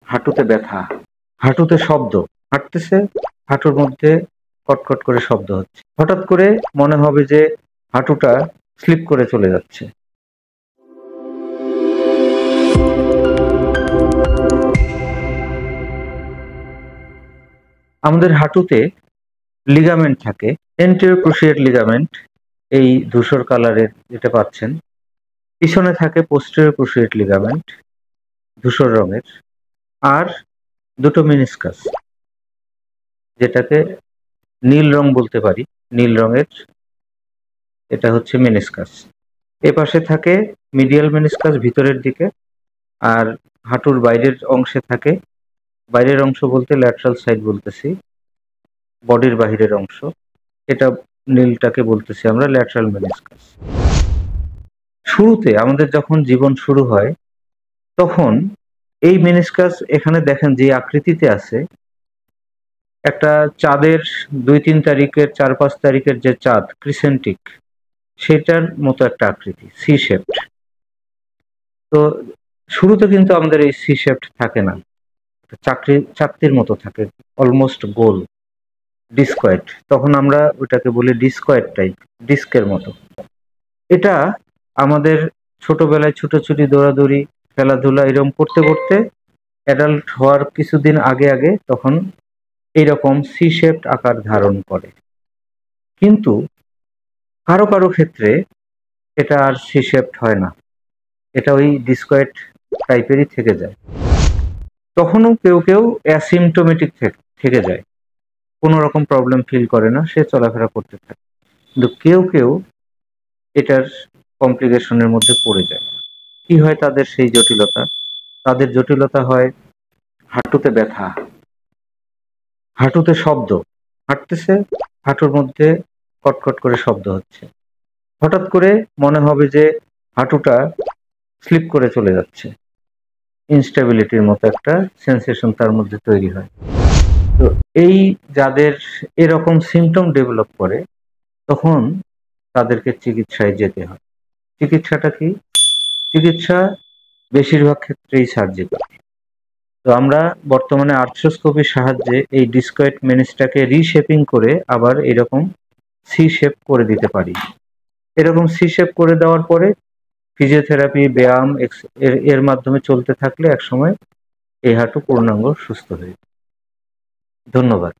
হাঁটুতে ব্যথা, হাঁটুতে শব্দ, হাঁটতেছে হাঁটুর মধ্যে কটকট করে শব্দ হচ্ছে, হঠাৎ করে মনে হবে যে হাঁটুটা স্লিপ করে চলে যাচ্ছে। আমাদের হাঁটুতে লিগামেন্ট থাকে, এন্টেরিয়র ক্রুশিয়েট লিগামেন্ট, এই ধূসর কালারের যেটা পাচ্ছেন। পিছনে থাকে পোস্টেরিয়র ক্রুশিয়েট লিগামেন্ট, ধূসর রঙের, আর দুটো মেনিসকাস, যেটাকে নীল রং বলতে পারি, নীল রঙের, এটা হচ্ছে মেনিসকাস। এ পাশে থাকে মিডিয়াল মেনিসকাস ভিতরের দিকে, আর হাঁটুর বাইরের অংশে থাকে, বাইরের অংশ বলতে ল্যাটারাল সাইড বলতেছি, বডির বাহিরের অংশ, এটা নীলটাকে বলতেছি আমরা ল্যাটারাল মেনিসকাস। শুরুতে আমাদের যখন জীবন শুরু হয় তখন এই মেনিসকাস এখানে দেখেন যে আকৃতিতে আছে, একটা চাঁদের ২-৩ তারিখের ৪-৫ তারিখের যে চাঁদ ক্রিসেন্টিক, সেটার মতো একটা আকৃতি, সি শেপড। তো শুরুতে কিন্তু আমাদের এই সি শেপড থাকে না, চাকতির মতো থাকে, অলমোস্ট গোল, ডিস্কয়েড। তখন আমরা ওটাকে বলি ডিস্কয়েড টাইপ, ডিস্কের মতো। এটা আমাদের ছোটবেলায় ছুটোছুটি, দৌড়াদৌড়ি, খেলাধুলা এরকম করতে করতে অ্যাডাল্ট হওয়ার কিছুদিন আগে আগে তখন এইরকম সি শেপড আকার ধারণ করে। কিন্তু কারো কারো ক্ষেত্রে এটা আর সি শেপড হয় না, এটা ওই ডিস্কয়েড টাইপেরই থেকে যায়। তখনও কেউ কেউ অ্যাসিমটোমেটিক থেকে যায়, কোনো রকম প্রবলেম ফিল করে না, সে চলাফেরা করতে থাকে। কিন্তু কেউ কেউ এটার কমপ্লিকেশনের মধ্যে পড়ে যায়। কি হয় তাদের সেই জটিলতা? তাদের জটিলতা হয় হাঁটুতে ব্যথা, হাঁটুতে শব্দ, হাঁটতেছে হাঁটুর মধ্যে কটকট করে শব্দ হচ্ছে, হঠাৎ করে মনে হবে যে হাঁটুটা স্লিপ করে চলে যাচ্ছে, ইনস্টেবিলিটির মতো একটা সেন্সেশন তার মধ্যে তৈরি হয়। তো এই যাদের এরকম সিমটম ডেভেলপ করে তখন তাদেরকে চিকিৎসায় যেতে হয়। চিকিৎসাটা কি? চিকিৎসা বেশিরভাগ ক্ষেত্রেই সার্জিক্যাল। তো আমরা বর্তমানে আর্থ্রোস্কোপির সাহায্যে এই ডিস্কয়েড মেনিসটাকে রিশেপিং করে আবার এরকম সি শেপ করে দিতে পারি। এরকম সি শেপ করে দেওয়ার পরে ফিজিওথেরাপি, ব্যায়াম এর মাধ্যমে চলতে থাকলে একসময় এই হাঁটু পূর্ণাঙ্গ সুস্থ হয়ে যায়। ধন্যবাদ।